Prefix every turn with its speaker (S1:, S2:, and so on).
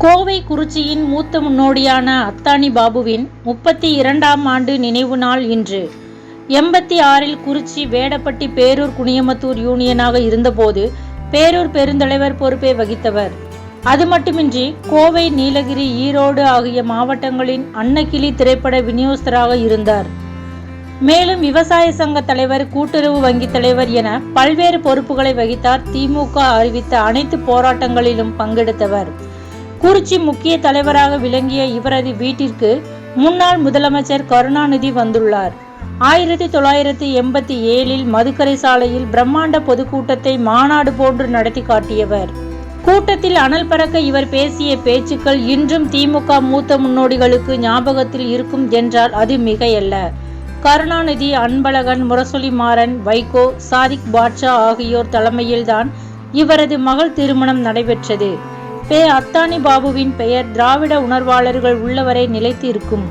S1: கோவை குறிச்சியின் மூத்த முன்னோடியான அத்தானி பாபுவின் 32ஆம் ஆண்டு நினைவு நாள் இன்று. 86இல் குறிச்சி வேடப்பட்டி பேரூர் குனியமத்தூர் யூனியனாக இருந்தபோது பேரூர் பெருந்தலைவர் பொறுப்பை வகித்தவர். அது மட்டுமின்றி கோவை, நீலகிரி, ஈரோடு ஆகிய மாவட்டங்களின் அன்னக்கிளி திரைப்பட விநியோகஸ்தராக இருந்தார். மேலும் விவசாய சங்க தலைவர், கூட்டுறவு வங்கி தலைவர் என பல்வேறு பொறுப்புகளை வகித்தார். திமுக அறிவித்த அனைத்து போராட்டங்களிலும் பங்கெடுத்தவர். குறிச்சி முக்கிய தலைவராக விளங்கிய இவரது வீட்டிற்கு முன்னாள் முதலமைச்சர் கருணாநிதி வந்துள்ளார். 1987இல் மதுக்கரை சாலையில் பிரம்மாண்ட பொதுக்கூட்டத்தை மாநாடு போன்று நடத்தி காட்டியவர். கூட்டத்தில் அனல் பறக்க இவர் பேசிய பேச்சுக்கள் இன்றும் திமுக மூத்த முன்னோடிகளுக்கு ஞாபகத்தில் இருக்கும் என்றால் அது மிகையல்ல. கருணாநிதி, அன்பழகன், முரசொலி மாறன், வைகோ, சாதிக் பாட்ஷா ஆகியோர் தலைமையில்தான் இவரது மகள் திருமணம் நடைபெற்றது. அத்தானி பாபுவின் பெயர் திராவிட உணர்வாளர்கள் உள்ளவரை நிலைத்து இருக்கும்.